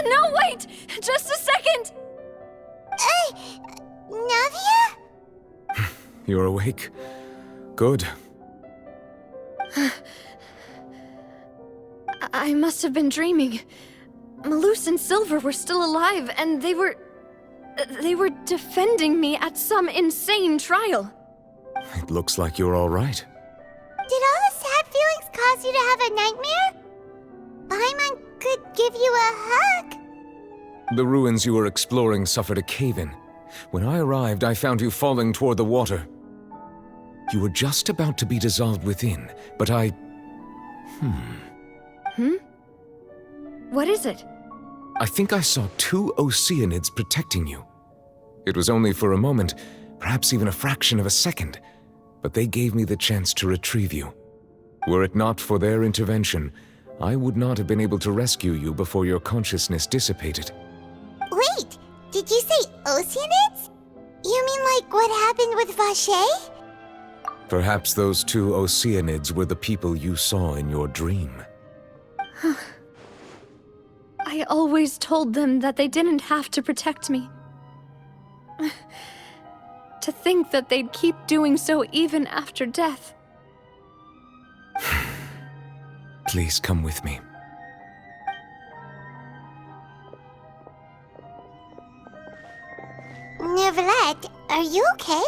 No, wait! Just a second! Navia? You're awake. Good. I must have been dreaming. Malus and Silver were still alive, and they were defending me at some insane trial. It looks like you're all right. Did all the sad feelings cause you to have a nightmare? Paimon could give you a hug. The ruins you were exploring suffered a cave-in. When I arrived, I found you falling toward the water. You were just about to be dissolved within, but I... What is it? I think I saw 2 Oceanids protecting you. It was only for a moment, perhaps even a fraction of a second, but they gave me the chance to retrieve you. Were it not for their intervention, I would not have been able to rescue you before your consciousness dissipated. Wait, did you say Oceanids? You mean like what happened with Vache? Perhaps those 2 Oceanids were the people you saw in your dream. I always told them that they didn't have to protect me. To think that they'd keep doing so even after death. Please come with me. Neverlet, are you okay?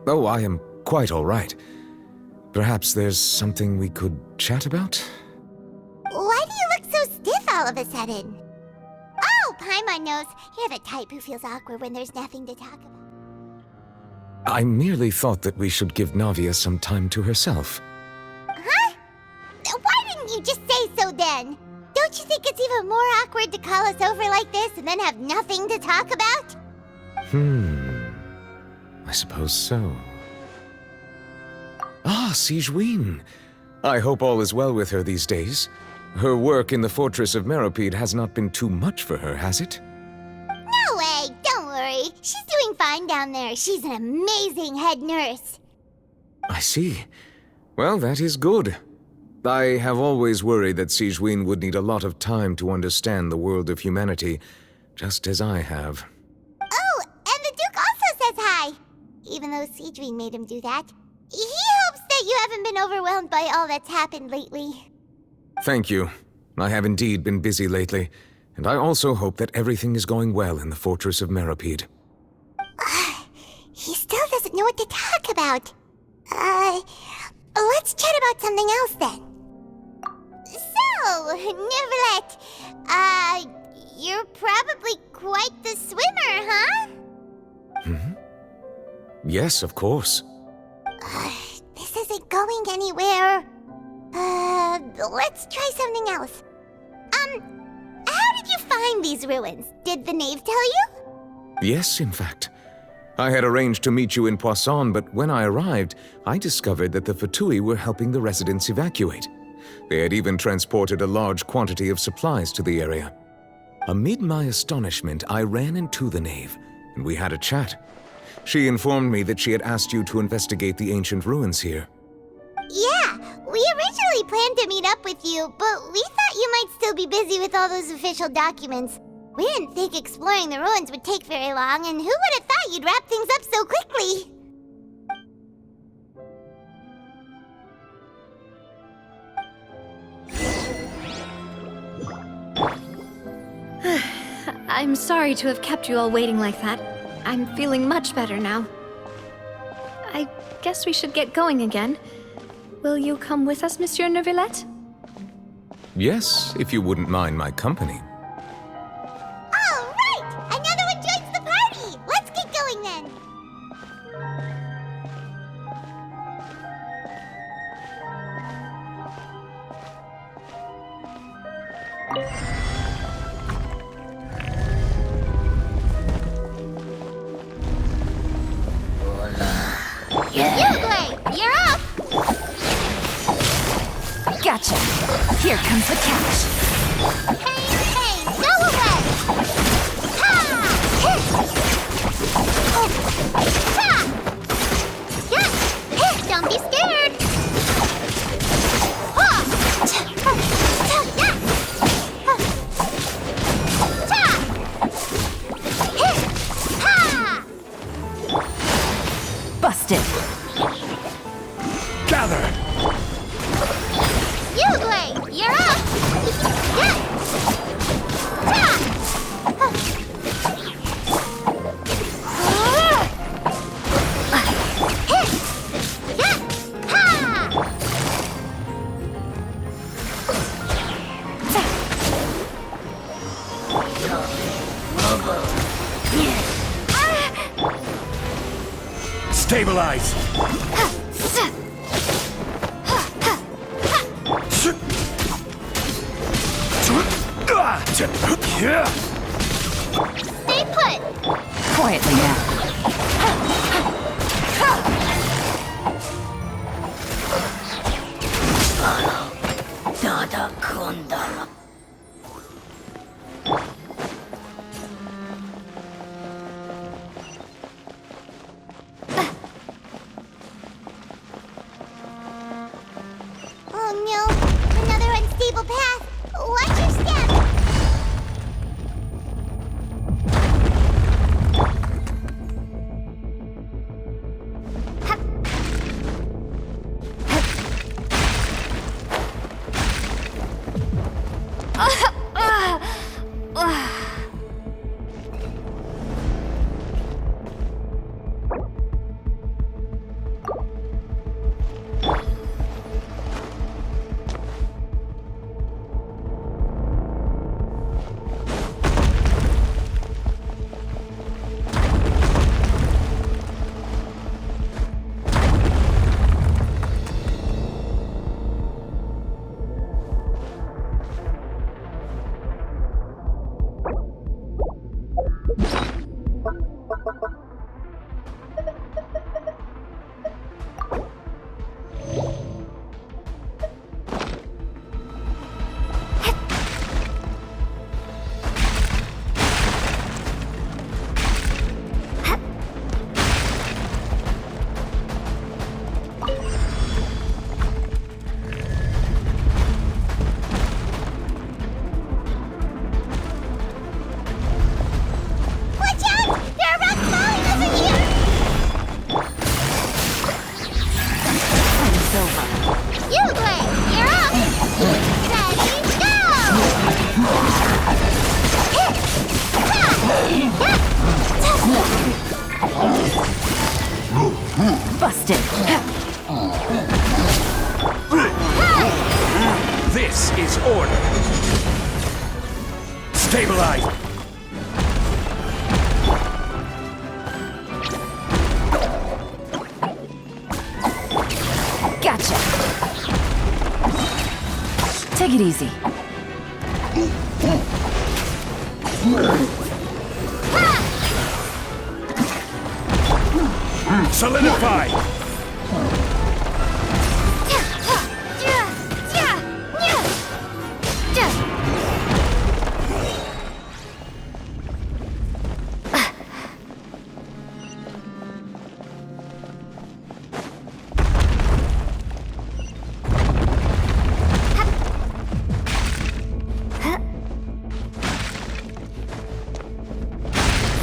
Oh, I am quite all right. Perhaps there's something we could chat about? Why do you look so stiff all of a sudden? Oh, Paimon knows. You're the type who feels awkward when there's nothing to talk about. I merely thought that we should give Navia some time to herself. Huh? Why didn't you just say so then? Don't you think it's even more awkward to call us over like this and then have nothing to talk about? I suppose so. Ah, Sigewinne. I hope all is well with her these days. Her work in the Fortress of Meropide has not been too much for her, has it? No way, don't worry. She's doing fine down there. She's an amazing head nurse. I see. Well, that is good. I have always worried that Sigewinne would need a lot of time to understand the world of humanity, just as I have. Oh, and the Duke also says hi. Even though Sigewinne made him do that. He hopes that you haven't been overwhelmed by all that's happened lately. Thank you. I have indeed been busy lately, and I also hope that everything is going well in the Fortress of Meropide. He still doesn't know what to talk about. Let's chat about something else then. So, Neverlet, you're probably quite the swimmer, huh? Yes, of course. This isn't going anywhere. Let's try something else. How did you find these ruins? Did the knave tell you? Yes, in fact. I had arranged to meet you in Poisson, but when I arrived, I discovered that the Fatui were helping the residents evacuate. They had even transported a large quantity of supplies to the area. Amid my astonishment, I ran into the knave, and we had a chat. She informed me that she had asked you to investigate the ancient ruins here. Yeah, we originally planned to meet up with you, but we thought you might still be busy with all those official documents. We didn't think exploring the ruins would take very long, and who would have thought you'd wrap things up so quickly? I'm sorry to have kept you all waiting like that. I'm feeling much better now. I guess we should get going again. Will you come with us, Monsieur Neuvillette? Yes, if you wouldn't mind my company. All right! Another one joins the party! Let's get going then! Uglay, you're up! Gotcha. Here comes the catch. Hey, go away! Ha! Hit! Oh! Ha! Yeah! Hit! Don't be scared! Ha! Yeah! Stabilize! Stay put! Quietly now. Oh no! Another unstable path! Watch your step! Watch out! There are rocks falling over here! It's over. You, Gray! You're up! Ready, go! Busted. This is order! Stabilize! Gotcha. Take it easy. Solidify!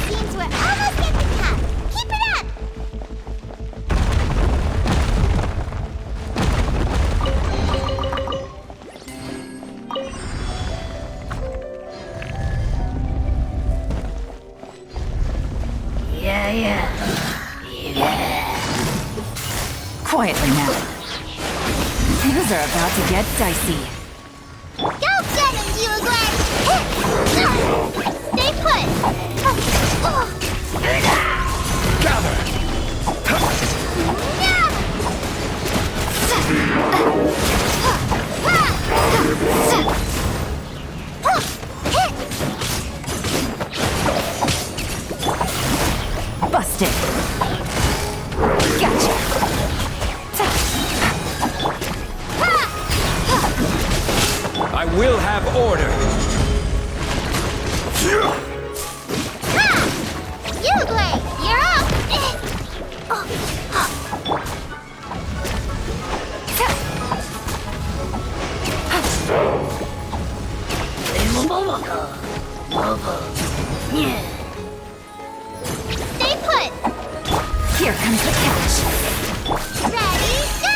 Seems we're almost at the top. Keep it up! Quietly now. Things are about to get dicey. Go get him, you Gwen! Stay put! Gather! Busted. Gotcha. I will have order! You, Gray! You're up! Stay put! Here comes the catch. Ready, go!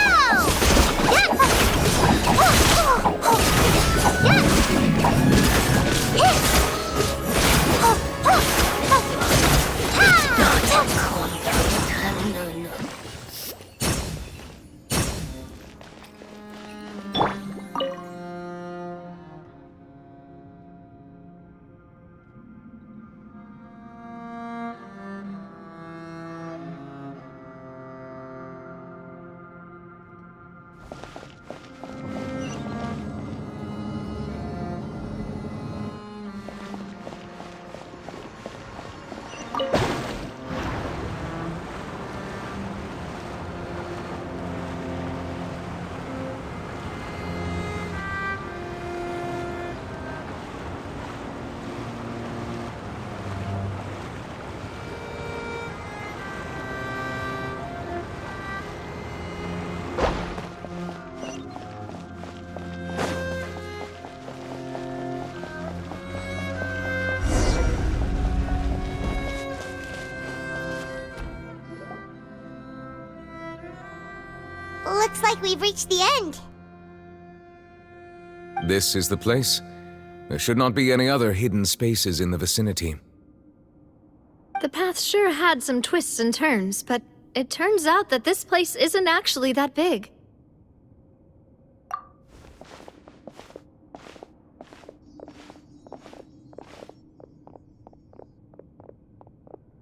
Looks like we've reached the end. This is the place. There should not be any other hidden spaces in the vicinity. The path sure had some twists and turns, but it turns out that this place isn't actually that big.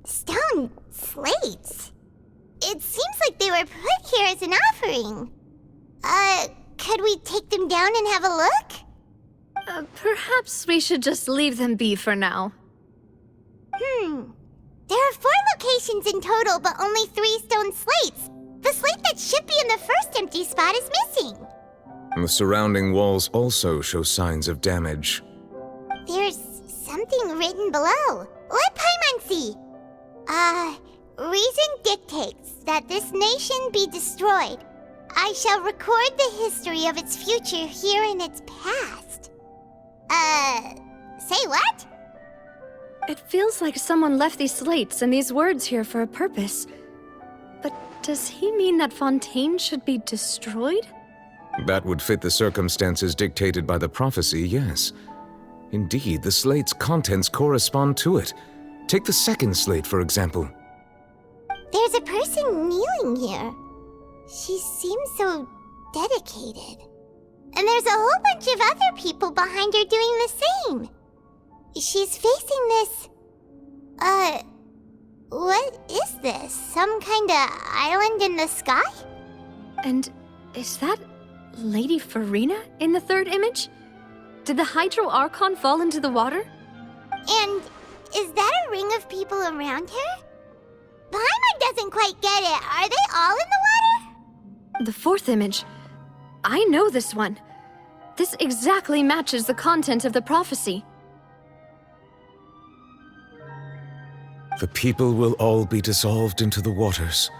Stone slates? It seems like they were put here as an offering. Could we take them down and have a look? Perhaps we should just leave them be for now. There are 4 locations in total, but only 3 stone slates. The slate that should be in the first empty spot is missing. The surrounding walls also show signs of damage. There's something written below. Let Paimon see. Reason dictates that this nation be destroyed. I shall record the history of its future here in its past. Say what? It feels like someone left these slates and these words here for a purpose. But does he mean that Fontaine should be destroyed? That would fit the circumstances dictated by the prophecy, yes. Indeed, the slate's contents correspond to it. Take the second slate, for example. There's a person kneeling here. She seems so dedicated. And there's a whole bunch of other people behind her doing the same. She's facing this... what is this? Some kind of island in the sky? And is that Lady Farina in the third image? Did the Hydro Archon fall into the water? And is that a ring of people around her? Paimon doesn't quite get it. Are they all in the water? The fourth image. I know this one. This exactly matches the content of the prophecy. The people will all be dissolved into the waters,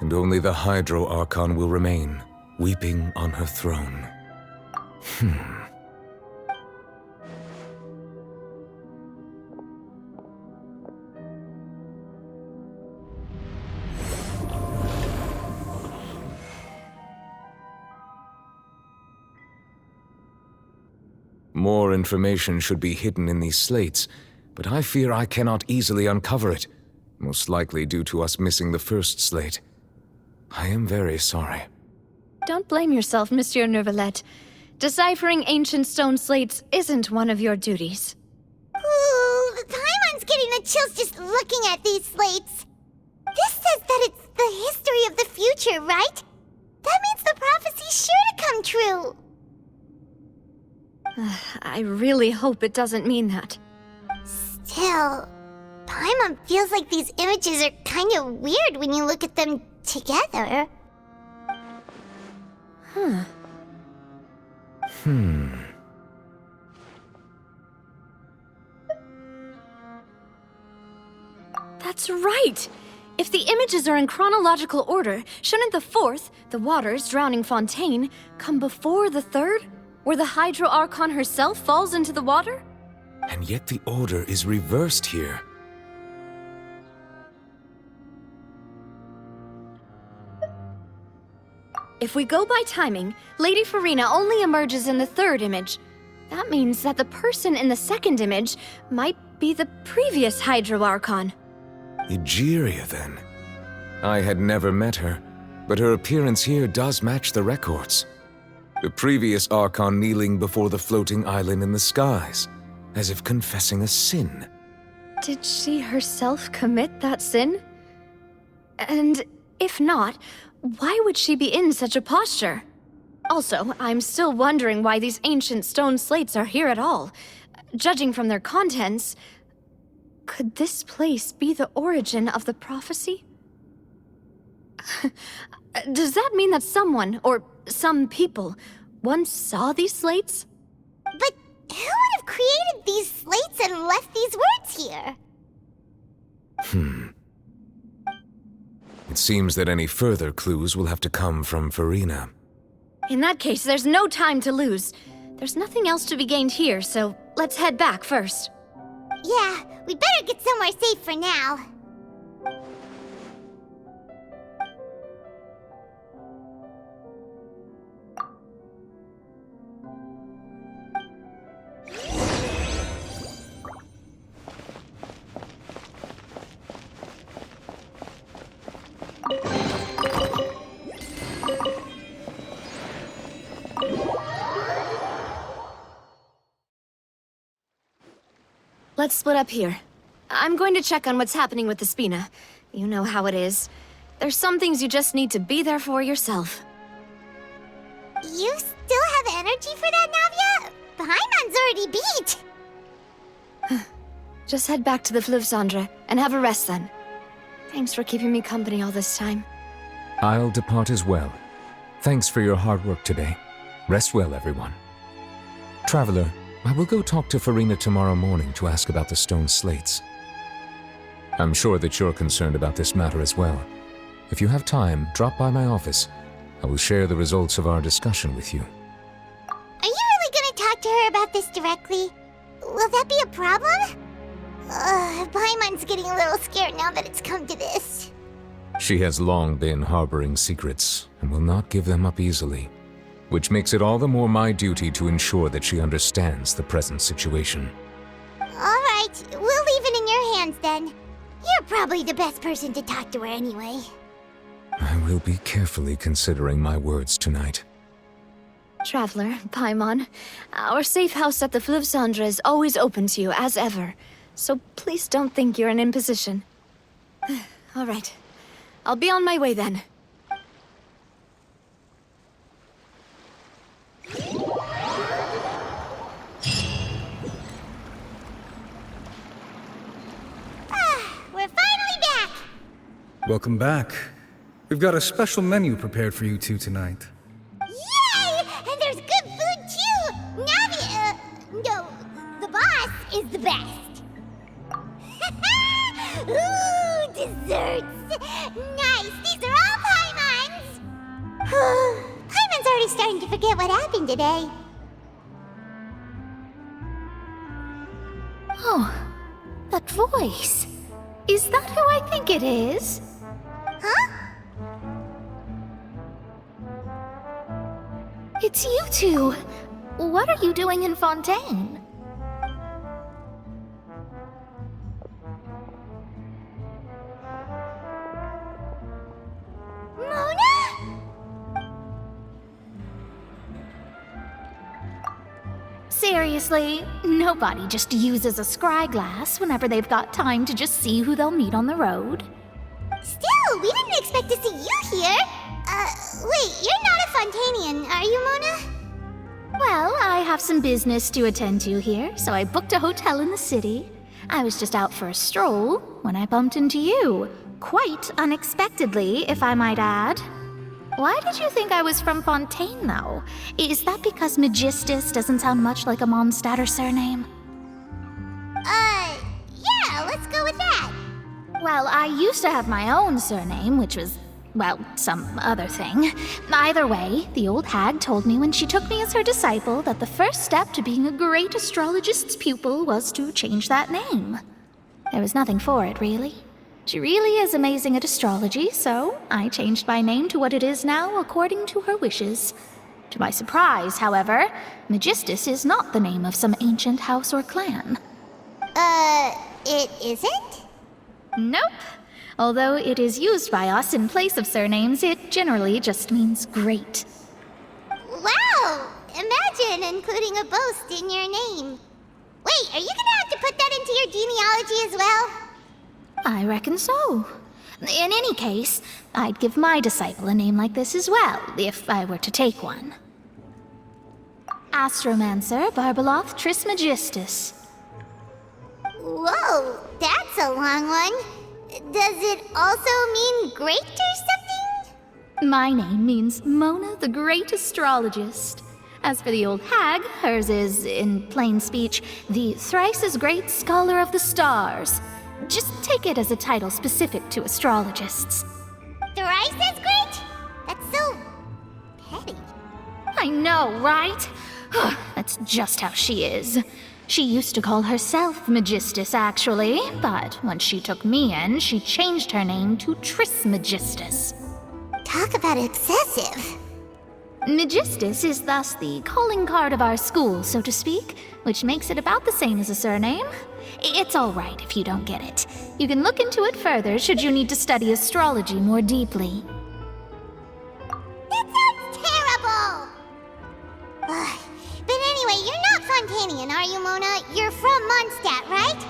and only the Hydro Archon will remain, weeping on her throne. More information should be hidden in these slates, but I fear I cannot easily uncover it, most likely due to us missing the first slate. I am very sorry. Don't blame yourself, Monsieur Neuvillette. Deciphering ancient stone slates isn't one of your duties. Ooh, Paimon's getting the chills just looking at these slates. This says that it's the history of the future, right? That means the prophecy's sure to come true. I really hope it doesn't mean that. Still, Paimon feels like these images are kind of weird when you look at them together. That's right! If the images are in chronological order, shouldn't the fourth, the waters drowning Fontaine, come before the third, where the Hydro Archon herself falls into the water? And yet the order is reversed here. If we go by timing, Lady Farina only emerges in the third image. That means that the person in the second image might be the previous Hydro Archon. Egeria, then. I had never met her, but her appearance here does match the records. The previous Archon kneeling before the floating island in the skies, as if confessing a sin. Did she herself commit that sin? And if not, why would she be in such a posture? Also, I'm still wondering why these ancient stone slates are here at all. Judging from their contents, could this place be the origin of the prophecy? Does that mean that someone, or some people, once saw these slates? But who would have created these slates and left these words here? It seems that any further clues will have to come from Farina. In that case, there's no time to lose. There's nothing else to be gained here, so let's head back first. Yeah, we better get somewhere safe for now. let's split up here. I'm going to check on what's happening with the Spina. You know how it is. There's some things you just need to be there for yourself. You still have energy for that, Navia? Paimon's already beat! Just head back to the Fluvsandre and have a rest then. Thanks for keeping me company all this time. I'll depart as well. Thanks for your hard work today. Rest well, everyone. Traveler, I will go talk to Farina tomorrow morning to ask about the stone slates. I'm sure that you're concerned about this matter as well. If you have time, drop by my office. I will share the results of our discussion with you. Are you really gonna talk to her about this directly? Will that be a problem? Paimon's getting a little scared now that it's come to this. She has long been harboring secrets and will not give them up easily, which makes it all the more my duty to ensure that she understands the present situation. Alright, we'll leave it in your hands then. You're probably the best person to talk to her anyway. I will be carefully considering my words tonight. Traveler, Paimon, our safe house at the Fluvsandre is always open to you, as ever. So please don't think you're an imposition. All right. I'll be on my way then. We're finally back! Welcome back. We've got a special menu prepared for you two tonight. Yay! And there's good food too! Navi, no, the boss is the best. Ooh, desserts! Nice! These are all Paimon's! Paimon's already starting to forget what happened today. Oh, that voice. Is that who I think it is? Huh? It's you two. What are you doing in Fontaine? Mona? Seriously, nobody just uses a scry glass whenever they've got time to just see who they'll meet on the road. Still, we didn't expect to see you here. Wait, you're not a Fontanian, are you, Mona? Well, I have some business to attend to here, so I booked a hotel in the city. I was just out for a stroll when I bumped into you. Quite unexpectedly, if I might add. Why did you think I was from Fontaine, though? Is that because Megistus doesn't sound much like a Mondstadt surname? Yeah, let's go with that. Well, I used to have my own surname, which was, well, some other thing. Either way, the old hag told me when she took me as her disciple that the first step to being a great astrologist's pupil was to change that name. There was nothing for it, really. She really is amazing at astrology, so I changed my name to what it is now according to her wishes. To my surprise, however, Megistus is not the name of some ancient house or clan. It isn't? Nope. Although it is used by us in place of surnames, it generally just means great. Wow! Imagine including a boast in your name. Wait, are you gonna have to put that into your genealogy as well? I reckon so. In any case, I'd give my disciple a name like this as well, if I were to take one. Astromancer Barbeloth Trismegistus. Whoa, that's a long one. Does it also mean great or something? My name means Mona the Great Astrologist. As for the old hag, hers is, in plain speech, the thrice as great Scholar of the Stars. Just take it as a title specific to astrologists. Thrice as great? That's so petty. I know, right? That's just how she is. She used to call herself Megistus, actually, but when she took me in, she changed her name to Trismegistus. Talk about excessive. Megistus is thus the calling card of our school, so to speak, which makes it about the same as a surname. It's all right if you don't get it. You can look into it further should you need to study astrology more deeply. That sounds terrible! But anyway, you're not Fontanian, are you, Mona? You're from Mondstadt, right?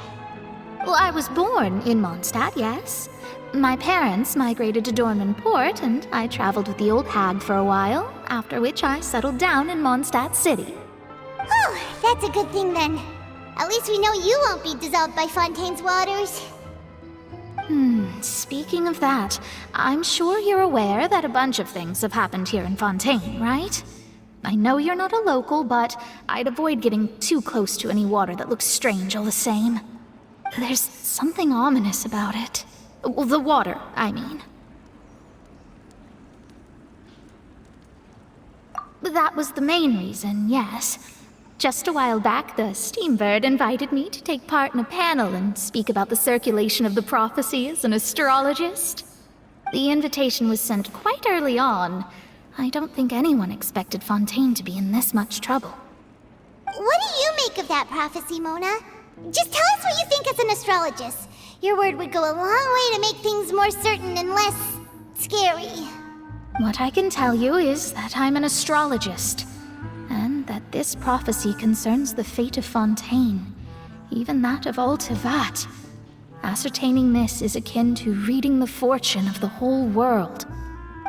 Well, I was born in Mondstadt, yes. My parents migrated to Dornman Port, and I traveled with the old hag for a while, after which I settled down in Mondstadt City. Whew, that's a good thing then. At least we know you won't be dissolved by Fontaine's waters. Speaking of that, I'm sure you're aware that a bunch of things have happened here in Fontaine, right? I know you're not a local, but I'd avoid getting too close to any water that looks strange all the same. There's something ominous about it. Well, the water, I mean. That was the main reason, yes. Just a while back, the Steambird invited me to take part in a panel and speak about the circulation of the prophecy as an astrologist. The invitation was sent quite early on. I don't think anyone expected Fontaine to be in this much trouble. What do you make of that prophecy, Mona? Just tell us what you think as an astrologist. Your word would go a long way to make things more certain and less scary. What I can tell you is that I'm an astrologist, and that this prophecy concerns the fate of Fontaine, even that of all Tevat. Ascertaining this is akin to reading the fortune of the whole world.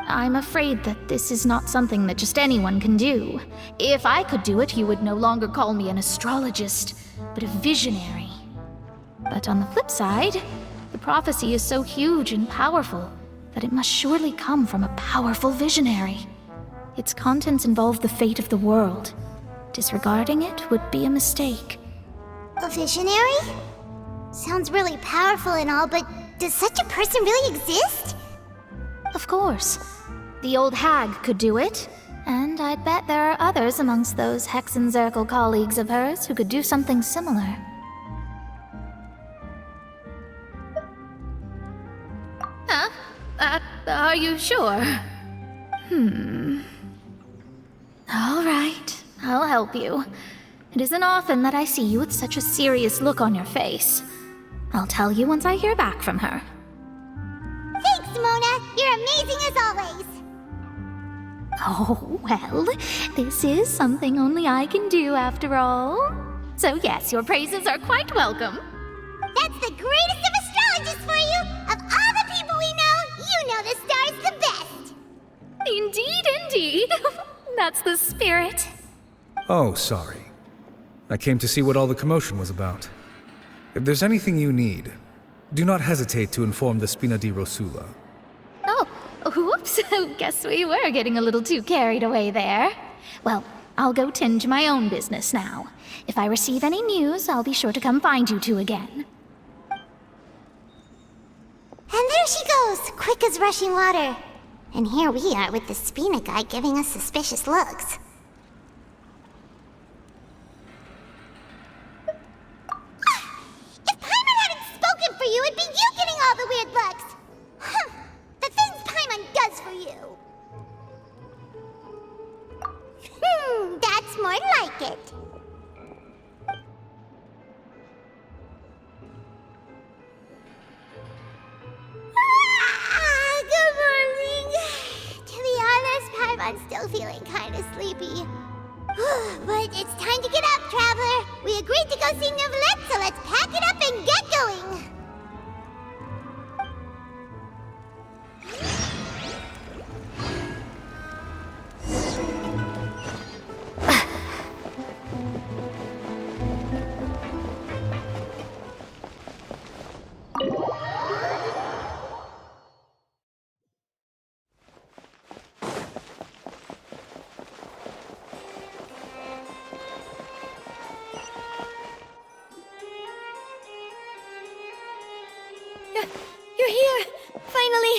I'm afraid that this is not something that just anyone can do. If I could do it, you would no longer call me an astrologist, but a visionary. But on the flip side, the prophecy is so huge and powerful that it must surely come from a powerful visionary. Its contents involve the fate of the world. Disregarding it would be a mistake. A visionary? Sounds really powerful and all, but does such a person really exist? Of course. The old hag could do it, and I'd bet there are others amongst those Hexenzirkel colleagues of hers who could do something similar. Huh? Are you sure? All right, I'll help you. It isn't often that I see you with such a serious look on your face. I'll tell you once I hear back from her. Thanks, Mona! You're amazing as always! Oh, well, this is something only I can do after all. So yes, your praises are quite welcome. That's the greatest of astrologists for you! Of all the people we know, you know the star's the best! Indeed, indeed. That's the spirit. Oh, sorry. I came to see what all the commotion was about. If there's anything you need, do not hesitate to inform the Spina di Rosula. Oh, whoops. Guess we were getting a little too carried away there. Well, I'll go tend to my own business now. If I receive any news, I'll be sure to come find you two again. And there she goes, quick as rushing water. And here we are with the Spina guy giving us suspicious looks. If Paimon hadn't spoken for you, it'd be you getting all the weird looks! Huh, the things Paimon does for you! That's more like it. Good morning. To be honest, Paimon's still feeling kind of sleepy. But it's time to get up, Traveler. We agreed to go see Neuvillette, so let's pack it up and get going. You're here! Finally!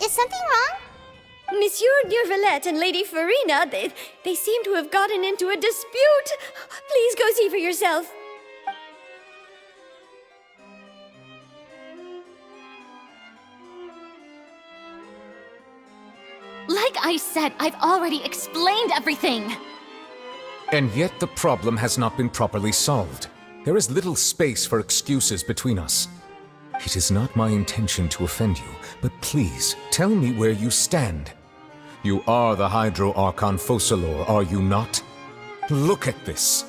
Is something wrong? Monsieur Neuvillette and Lady Farina, they seem to have gotten into a dispute. Please go see for yourself. Like I said, I've already explained everything. And yet the problem has not been properly solved. There is little space for excuses between us. It is not my intention to offend you, but please, tell me where you stand. You are the Hydro Archon Focalor, are you not? Look at this.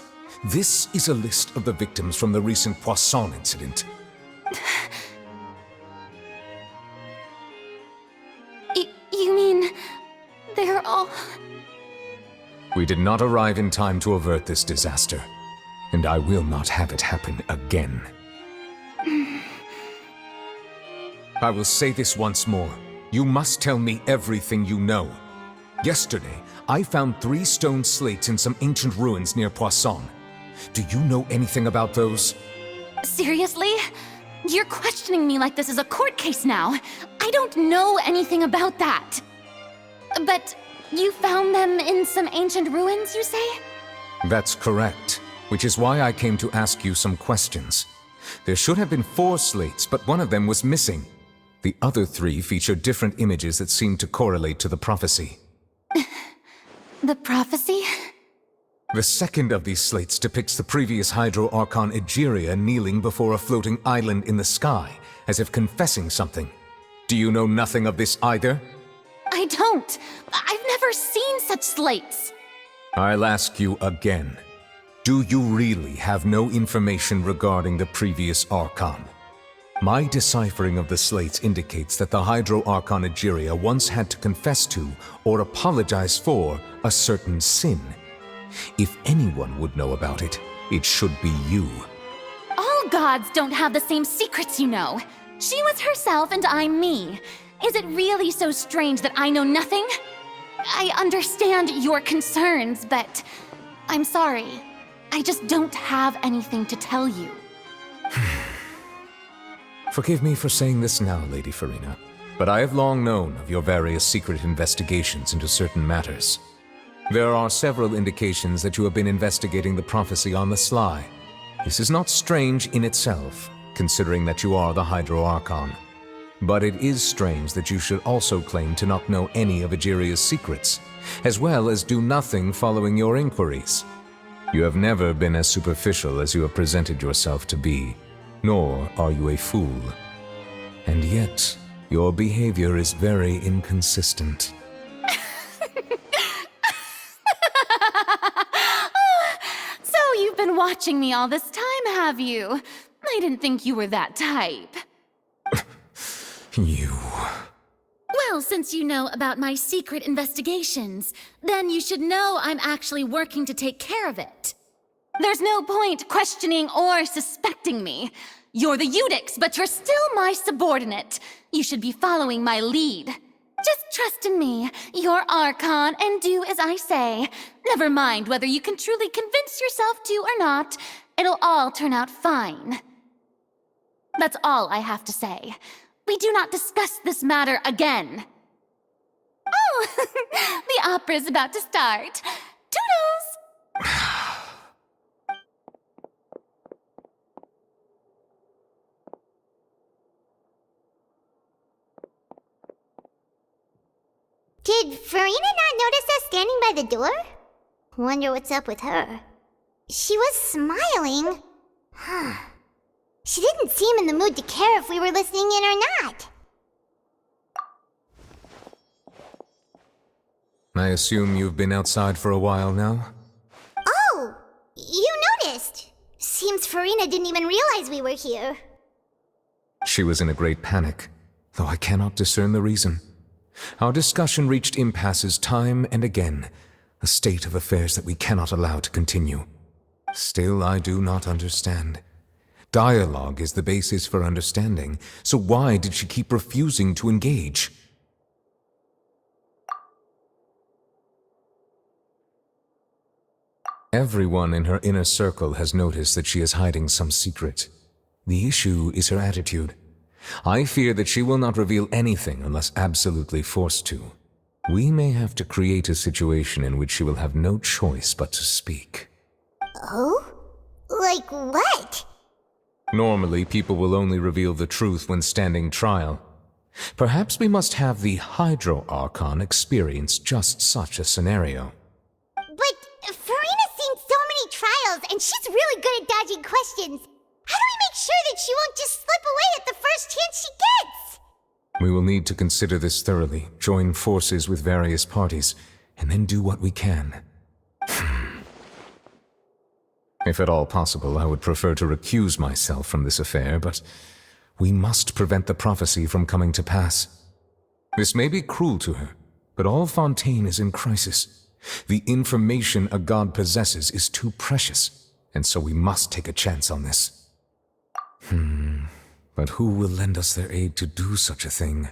This is a list of the victims from the recent Poisson incident. You mean they're all... We did not arrive in time to avert this disaster, and I will not have it happen again. I will say this once more. You must tell me everything you know. Yesterday, I found 3 stone slates in some ancient ruins near Poisson. Do you know anything about those? Seriously? You're questioning me like this is a court case now. I don't know anything about that. But you found them in some ancient ruins, you say? That's correct, which is why I came to ask you some questions. There should have been 4 slates, but one of them was missing. The other 3 feature different images that seem to correlate to the prophecy. The prophecy? The second of these slates depicts the previous Hydro Archon Egeria kneeling before a floating island in the sky, as if confessing something. Do you know nothing of this either? I don't. I've never seen such slates. I'll ask you again. Do you really have no information regarding the previous Archon? My deciphering of the slates indicates that the Hydro Archon Egeria once had to confess to, or apologize for, a certain sin. If anyone would know about it, it should be you. All gods don't have the same secrets, you know. She was herself and I'm me. Is it really so strange that I know nothing? I understand your concerns, but I'm sorry. I just don't have anything to tell you. Forgive me for saying this now, Lady Farina, but I have long known of your various secret investigations into certain matters. There are several indications that you have been investigating the prophecy on the sly. This is not strange in itself, considering that you are the Hydro Archon. But it is strange that you should also claim to not know any of Egeria's secrets, as well as do nothing following your inquiries. You have never been as superficial as you have presented yourself to be, nor are you a fool. And yet, your behavior is very inconsistent. So you've been watching me all this time, have you? I didn't think you were that type. You... Well, since you know about my secret investigations, then you should know I'm actually working to take care of it. There's no point questioning or suspecting me. You're the Eudix, but you're still my subordinate. You should be following my lead. Just trust in me, you're Archon, and do as I say. Never mind whether you can truly convince yourself to or not. It'll all turn out fine. That's all I have to say. We do not discuss this matter again. Oh, the opera's about to start. Toodles! Did Farina not notice us standing by the door? Wonder what's up with her. She was smiling. She didn't seem in the mood to care if we were listening in or not. I assume you've been outside for a while now? Oh, you noticed. Seems Farina didn't even realize we were here. She was in a great panic, though I cannot discern the reason. Our discussion reached impasses time and again, a state of affairs that we cannot allow to continue. Still, I do not understand. Dialogue is the basis for understanding, so why did she keep refusing to engage? Everyone in her inner circle has noticed that she is hiding some secret. The issue is her attitude. I fear that she will not reveal anything unless absolutely forced to. We may have to create a situation in which she will have no choice but to speak. Oh? Like what? Normally, people will only reveal the truth when standing trial. Perhaps we must have the Hydro Archon experience just such a scenario. But Farina's seen so many trials, and she's really good at dodging questions. How do we make sure that she won't just slip away at the first chance she gets? We will need to consider this thoroughly, join forces with various parties, and then do what we can. If at all possible, I would prefer to recuse myself from this affair, but we must prevent the prophecy from coming to pass. This may be cruel to her, but all Fontaine is in crisis. The information a god possesses is too precious, and so we must take a chance on this. But who will lend us their aid to do such a thing?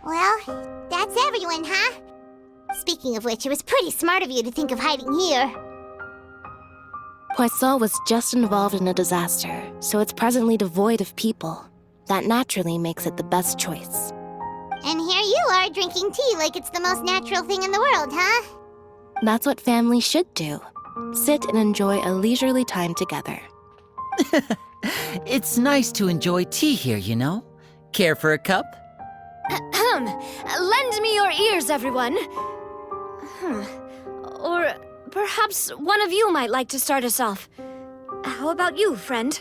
Well, that's everyone, huh? Speaking of which, it was pretty smart of you to think of hiding here. Poisson was just involved in a disaster, so it's presently devoid of people. That naturally makes it the best choice. And here you are drinking tea like it's the most natural thing in the world, huh? That's what family should do. Sit and enjoy a leisurely time together. It's nice to enjoy tea here, you know? Care for a cup? Lend me your ears, everyone. Or perhaps one of you might like to start us off. How about you, friend?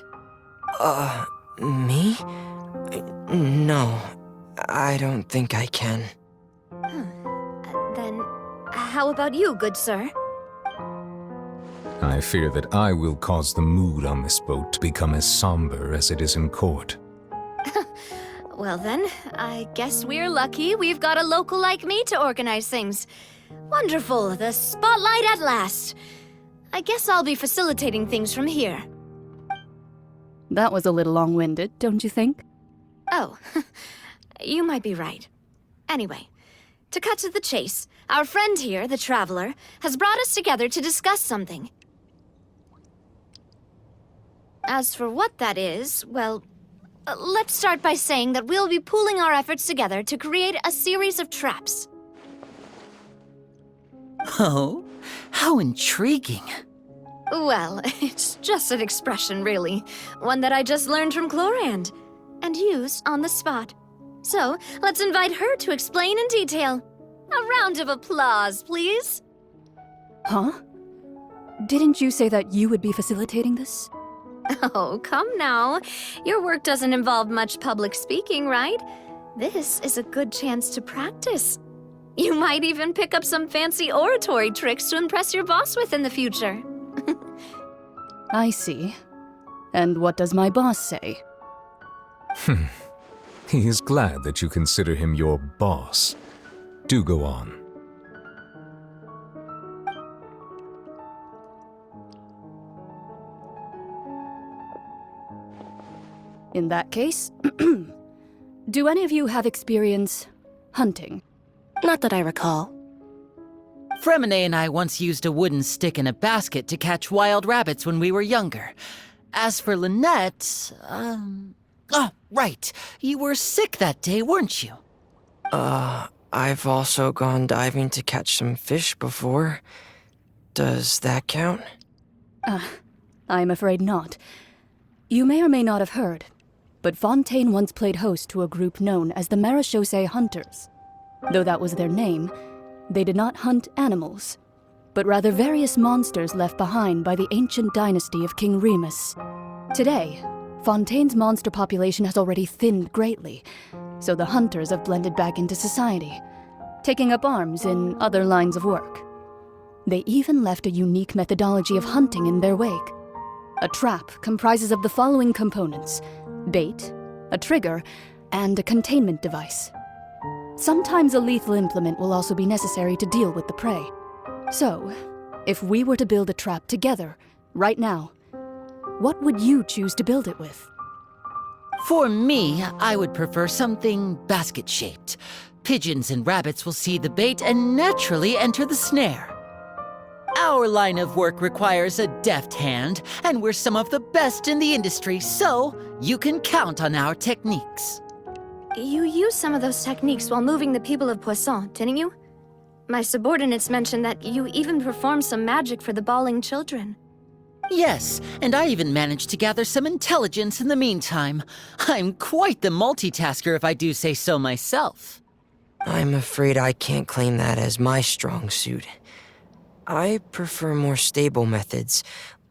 Me? No, I don't think I can. Then, how about you, good sir? I fear that I will cause the mood on this boat to become as somber as it is in court. Well then, I guess we're lucky we've got a local like me to organize things. Wonderful, the spotlight at last. I guess I'll be facilitating things from here. That was a little long-winded, don't you think? Oh, you might be right. Anyway, to cut to the chase, our friend here, the Traveler, has brought us together to discuss something. As for what that is, well, let's start by saying that we'll be pooling our efforts together to create a series of traps. Oh, how intriguing. Well, it's just an expression, really. One that I just learned from Chlorand, and used on the spot. So, let's invite her to explain in detail. A round of applause, please. Huh? Didn't you say that you would be facilitating this? Oh, come now. Your work doesn't involve much public speaking, right? This is a good chance to practice. You might even pick up some fancy oratory tricks to impress your boss with in the future. I see. And what does my boss say? He is glad that you consider him your boss. Do go on. In that case, do any of you have experience hunting? Not that I recall. Fremine and I once used a wooden stick in a basket to catch wild rabbits when we were younger. As for Lynette, Oh, right. You were sick that day, weren't you? I've also gone diving to catch some fish before. Does that count? I'm afraid not. You may or may not have heard, but Fontaine once played host to a group known as the Marechaussee Hunters. Though that was their name, they did not hunt animals, but rather various monsters left behind by the ancient dynasty of King Remus. Today, Fontaine's monster population has already thinned greatly, so the hunters have blended back into society, taking up arms in other lines of work. They even left a unique methodology of hunting in their wake. A trap comprises of the following components: bait, a trigger, and a containment device. Sometimes a lethal implement will also be necessary to deal with the prey. So, if we were to build a trap together, right now, what would you choose to build it with? For me, I would prefer something basket-shaped. Pigeons and rabbits will see the bait and naturally enter the snare. Our line of work requires a deft hand, and we're some of the best in the industry, so you can count on our techniques. You used some of those techniques while moving the people of Poisson, didn't you? My subordinates mentioned that you even performed some magic for the bawling children. Yes, and I even managed to gather some intelligence in the meantime. I'm quite the multitasker if I do say so myself. I'm afraid I can't claim that as my strong suit. I prefer more stable methods,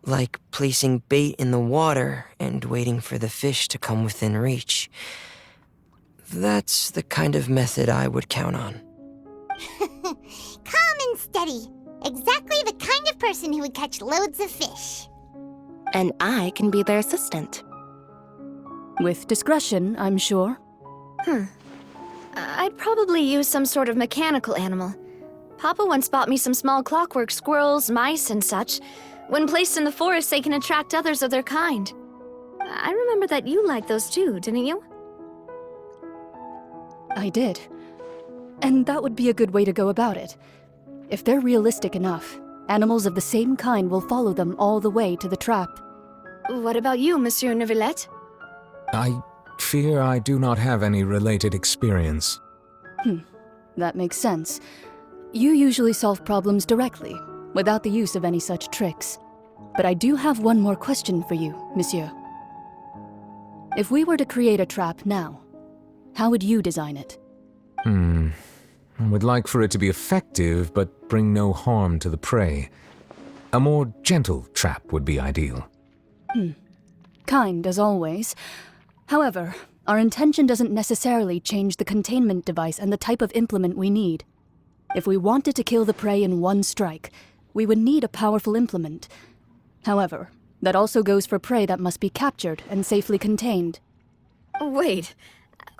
like placing bait in the water and waiting for the fish to come within reach. That's the kind of method I would count on. Calm and steady. Exactly the kind of person who would catch loads of fish. And I can be their assistant. With discretion, I'm sure. I'd probably use some sort of mechanical animal. Papa once bought me some small clockwork squirrels, mice, and such. When placed in the forest, they can attract others of their kind. I remember that you liked those too, didn't you? I did. And that would be a good way to go about it. If they're realistic enough, animals of the same kind will follow them all the way to the trap. What about you, Monsieur Neuvillette? I fear I do not have any related experience. That makes sense. You usually solve problems directly, without the use of any such tricks. But I do have one more question for you, Monsieur. If we were to create a trap now, how would you design it? I would like for it to be effective, but bring no harm to the prey. A more gentle trap would be ideal. Kind, as always. However, our intention doesn't necessarily change the containment device and the type of implement we need. If we wanted to kill the prey in one strike, we would need a powerful implement. However, that also goes for prey that must be captured and safely contained. Wait,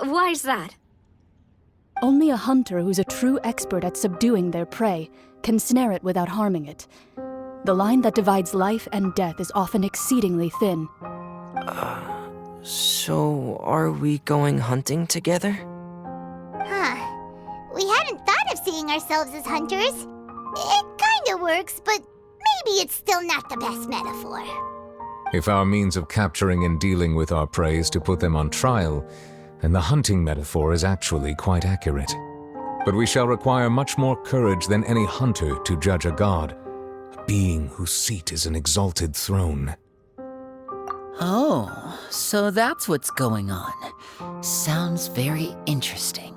why's that? Only a hunter who's a true expert at subduing their prey can snare it without harming it. The line that divides life and death is often exceedingly thin. So are we going hunting together? We hadn't thought of seeing ourselves as hunters. It kinda works, but maybe it's still not the best metaphor. If our means of capturing and dealing with our prey is to put them on trial, then the hunting metaphor is actually quite accurate. But we shall require much more courage than any hunter to judge a god, a being whose seat is an exalted throne. Oh, so that's what's going on. Sounds very interesting.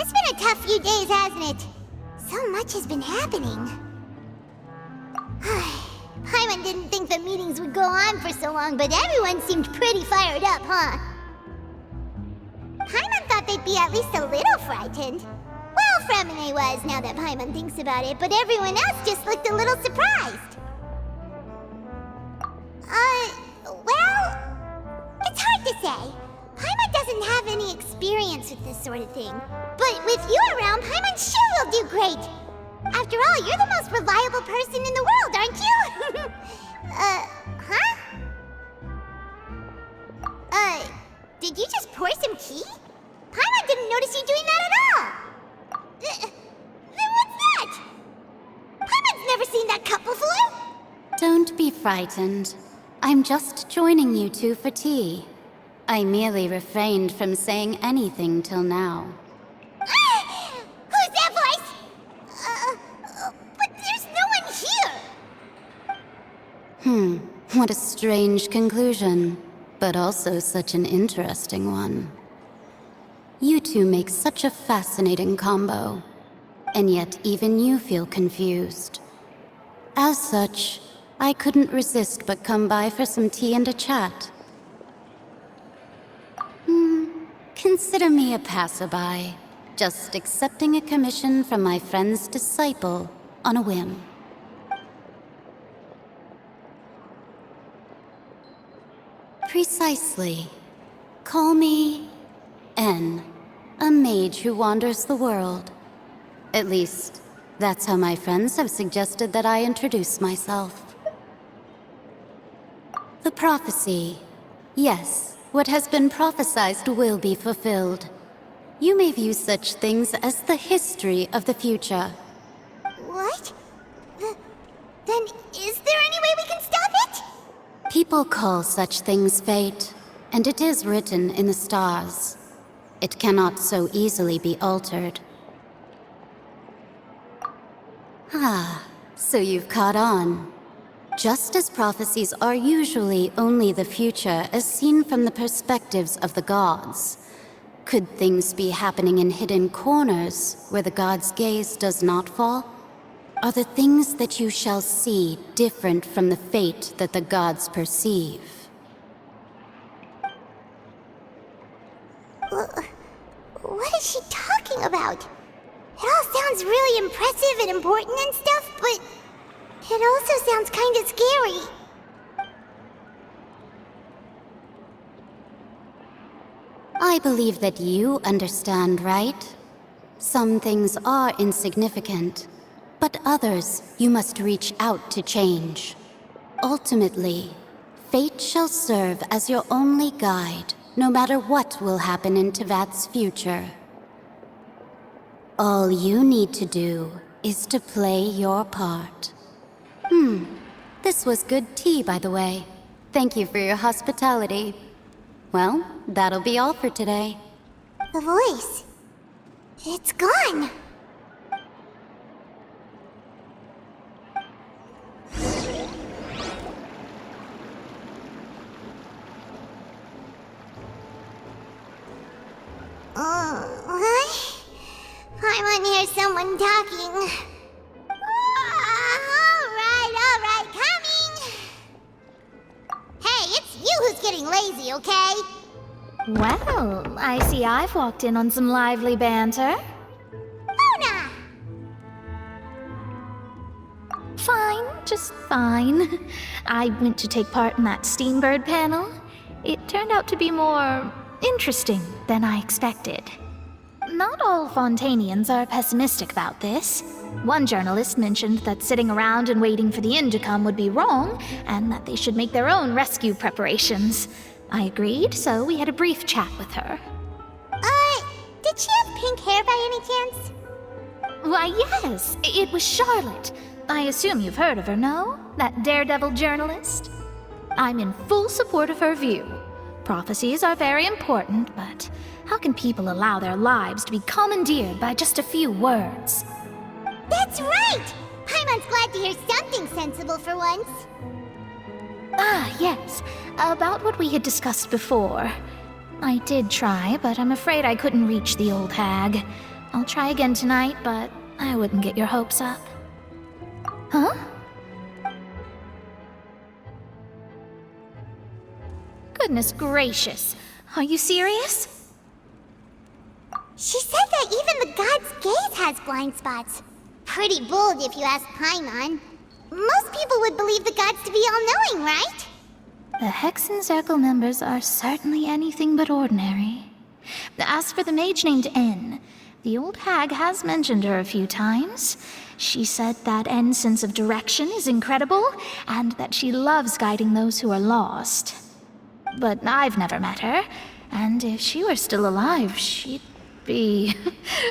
It's been a tough few days, hasn't it? So much has been happening. Paimon didn't think the meetings would go on for so long, but everyone seemed pretty fired up, huh? Paimon thought they'd be at least a little frightened. Well, Fremine was, now that Paimon thinks about it, but everyone else just looked a little surprised. Well, it's hard to say. Paimon doesn't have any experience with this sort of thing. But with you around, Paimon sure will do great. After all, you're the most reliable person in the world, aren't you? Did you just pour some tea? Paimon didn't notice you doing that at all. Then what's that? Paimon's never seen that cup before. Don't be frightened. I'm just joining you two for tea. I merely refrained from saying anything till now. Who's that voice? But there's no one here. What a strange conclusion, but also such an interesting one. You two make such a fascinating combo, and yet even you feel confused. As such, I couldn't resist but come by for some tea and a chat. Consider me a passerby, just accepting a commission from my friend's disciple on a whim. Precisely. Call me N, a mage who wanders the world. At least, That's how my friends have suggested that I introduce myself. The prophecy. Yes, what has been prophesied will be fulfilled. You may view such things as the history of the future. What? Then is there any way we can stop it? People call such things fate, and it is written in the stars. It cannot so easily be altered. Ah, so you've caught on. Just as prophecies are usually only the future as seen from the perspectives of the gods, could things be happening in hidden corners where the gods' gaze does not fall? Are the things that you shall see different from the fate that the gods perceive? What is she talking about? It all sounds really impressive and important and stuff, but it also sounds kinda scary. I believe that you understand, right? Some things are insignificant, but others you must reach out to change. Ultimately, fate shall serve as your only guide, no matter what will happen in Tevat's future. All you need to do is to play your part. This was good tea, by the way. Thank you for your hospitality. Well, that'll be all for today. The voice. It's gone. What? I want to hear someone talking. All right, coming. Hey, it's you who's getting lazy, okay? Well, I see I've walked in on some lively banter. Luna! Fine, just fine. I went to take part in that Steambird panel. It turned out to be more interesting than I expected. Not all Fontainians are pessimistic about this. One journalist mentioned that sitting around and waiting for the end to come would be wrong, and that they should make their own rescue preparations. I agreed, so we had a brief chat with her. Did she have pink hair by any chance? Why, yes, it was Charlotte. I assume you've heard of her, no? That daredevil journalist? I'm in full support of her view. Prophecies are very important, but how can people allow their lives to be commandeered by just a few words? That's right! Paimon's glad to hear something sensible for once. Ah, yes. About what we had discussed before. I did try, but I'm afraid I couldn't reach the old hag. I'll try again tonight, but I wouldn't get your hopes up. Huh? Goodness gracious. Are you serious? She said that even the god's gaze has blind spots. Pretty bold if you ask Paimon. Most people would believe the gods to be all-knowing, right? The Hexen Circle members are certainly anything but ordinary. As for the mage named N, the old hag has mentioned her a few times. She said that N's sense of direction is incredible, and that she loves guiding those who are lost. But I've never met her, and if she were still alive, she'd be...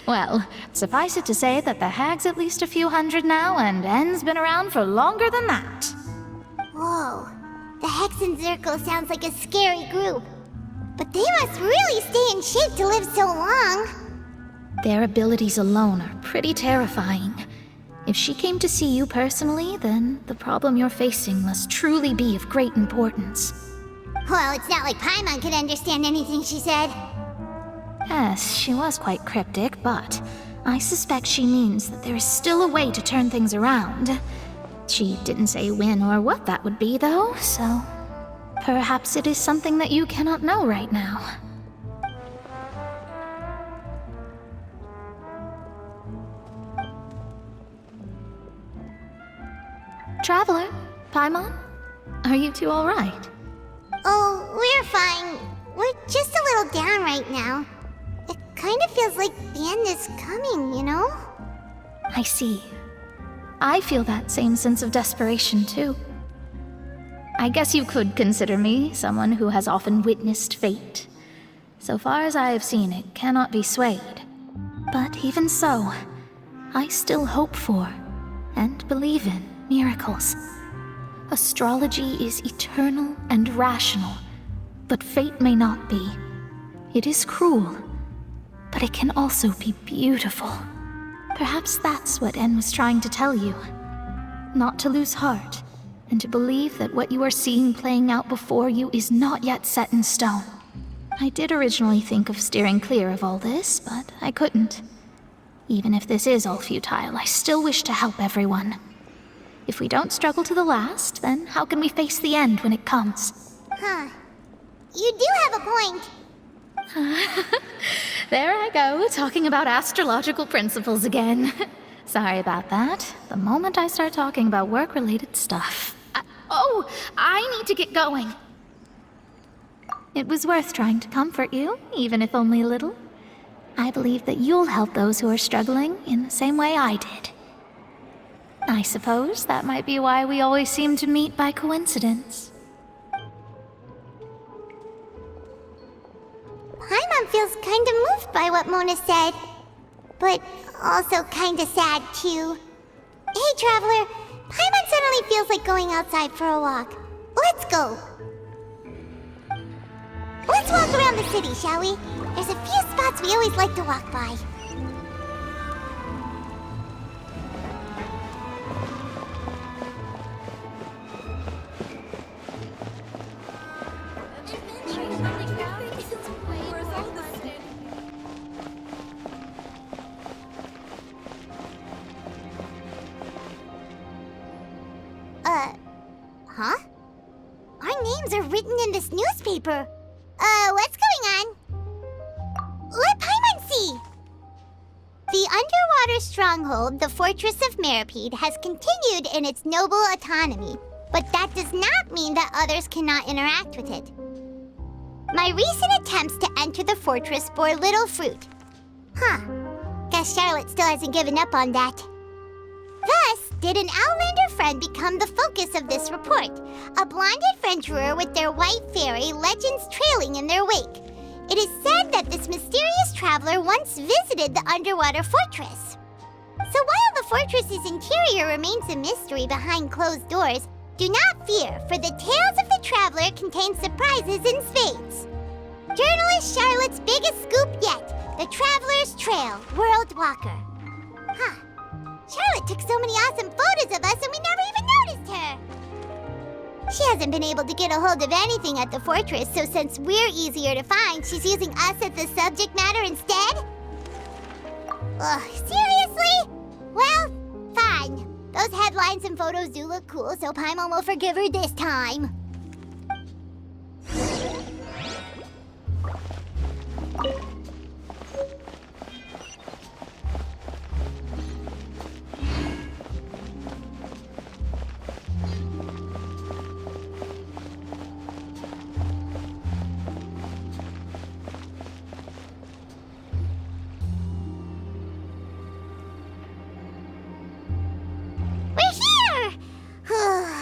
Well, suffice it to say that the hag's at least a few hundred now, and N's been around for longer than that. Whoa. The Hexen Circle sounds like a scary group. But they must really stay in shape to live so long. Their abilities alone are pretty terrifying. If she came to see you personally, then the problem you're facing must truly be of great importance. Well, it's not like Paimon could understand anything she said. Yes, she was quite cryptic, but I suspect she means that there is still a way to turn things around. She didn't say when or what that would be, though, so perhaps it is something that you cannot know right now. Traveler, Paimon, are you two all right? Oh, we're fine. We're just a little down right now. It kind of feels like the end is coming, you know? I see. I feel that same sense of desperation, too. I guess you could consider me someone who has often witnessed fate. So far as I have seen, it cannot be swayed. But even so, I still hope for, and believe in, miracles. Astrology is eternal and rational, but fate may not be. It is cruel, but it can also be beautiful. Perhaps that's what En was trying to tell you. Not to lose heart, and to believe that what you are seeing playing out before you is not yet set in stone. I did originally think of steering clear of all this, but I couldn't. Even if this is all futile, I still wish to help everyone. If we don't struggle to the last, then how can we face the end when it comes? Huh. You do have a point. There I go, talking about astrological principles again. Sorry about that. The moment I start talking about work-related stuff. I need to get going. It was worth trying to comfort you, even if only a little. I believe that you'll help those who are struggling in the same way I did. I suppose that might be why we always seem to meet by coincidence. Paimon feels kinda moved by what Mona said. But also kinda sad, too. Hey, Traveler. Paimon suddenly feels like going outside for a walk. Let's go. Let's walk around the city, shall we? There's a few spots we always like to walk by. Huh? Our names are written in this newspaper. What's going on? Let Paimon see! The underwater stronghold, the Fortress of Meripede, has continued in its noble autonomy, but that does not mean that others cannot interact with it. My recent attempts to enter the fortress bore little fruit. Huh. Guess Charlotte still hasn't given up on that. Thus, did an Outlander friend become the focus of this report, a blonde adventurer with their white fairy legends trailing in their wake. It is said that this mysterious traveler once visited the underwater fortress. So while the fortress's interior remains a mystery behind closed doors, do not fear, for the tales of the traveler contain surprises in spades. Journalist Charlotte's biggest scoop yet, the Traveler's Trail, World Walker. Huh. Charlotte took so many awesome photos of us and we never even noticed her. She hasn't been able to get a hold of anything at the fortress, so since we're easier to find, she's using us as the subject matter instead? Ugh, seriously? Well, fine. Those headlines and photos do look cool, so Paimon will forgive her this time.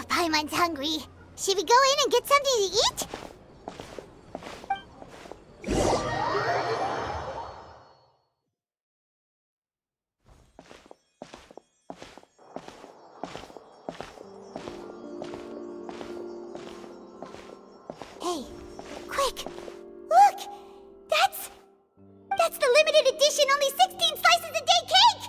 Paimon's hungry. Should we go in and get something to eat? Hey, quick! Look! That's the limited edition, only 16 slices a day cake!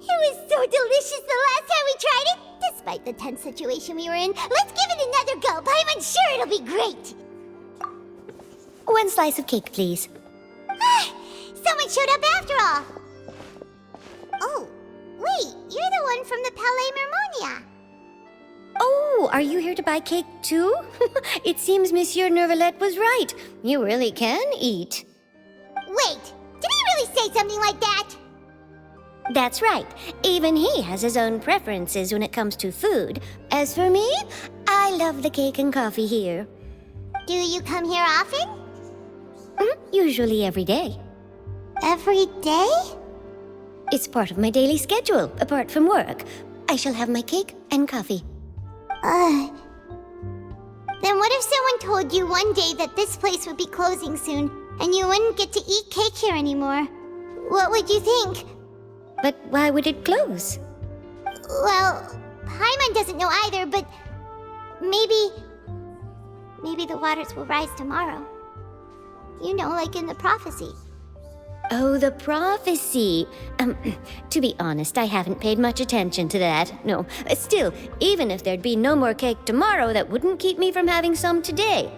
It was so delicious the last time we tried it! Despite the tense situation we were in, let's give it another go. Paimon's sure it'll be great. 1 slice of cake, please. Someone showed up after all. Oh, wait, you're the one from the Palais Mermonia. Oh, are you here to buy cake too? It seems Monsieur Neuvillette was right. You really can eat. Wait, did he really say something like that? That's right. Even he has his own preferences when it comes to food. As for me, I love the cake and coffee here. Do you come here often? Usually every day. Every day? It's part of my daily schedule, apart from work. I shall have my cake and coffee. Then what if someone told you one day that this place would be closing soon, and you wouldn't get to eat cake here anymore? What would you think? But why would it close? Well, Paimon doesn't know either, but maybe the waters will rise tomorrow. You know, like in the prophecy. Oh, the prophecy. To be honest, I haven't paid much attention to that. No, still, even if there'd be no more cake tomorrow, that wouldn't keep me from having some today.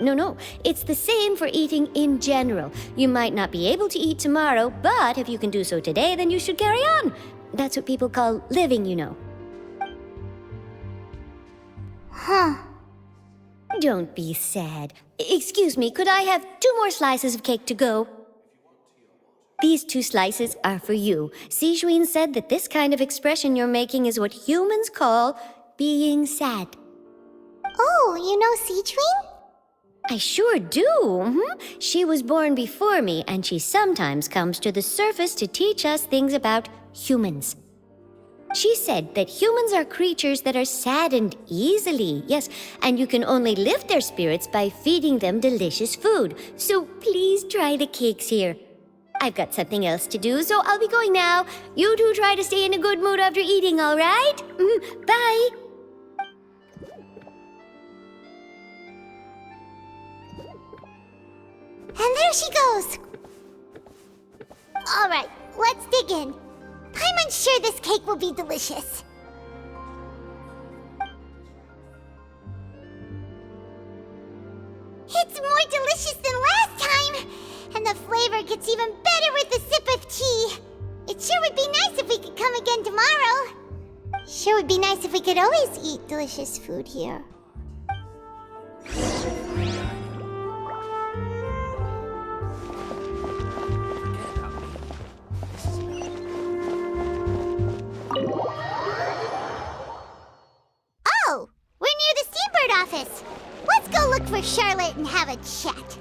No, it's the same for eating in general. You might not be able to eat tomorrow, but if you can do so today, then you should carry on. That's what people call living, you know. Huh. Don't be sad. Excuse me, could I have 2 more slices of cake to go? These 2 slices are for you. Sijuin said that this kind of expression you're making is what humans call being sad. Oh, you know Sijuin? I sure do. She was born before me, and she sometimes comes to the surface to teach us things about humans. She said that humans are creatures that are saddened easily, yes, and you can only lift their spirits by feeding them delicious food. So please try the cakes here. I've got something else to do, so I'll be going now. You 2 try to stay in a good mood after eating, all right? Bye! And there she goes! Alright, let's dig in. Paimon's sure this cake will be delicious. It's more delicious than last time! And the flavor gets even better with a sip of tea. It sure would be nice if we could come again tomorrow. Sure would be nice if we could always eat delicious food here. Oh, we're near the Steambird office. Let's go look for Charlotte and have a chat.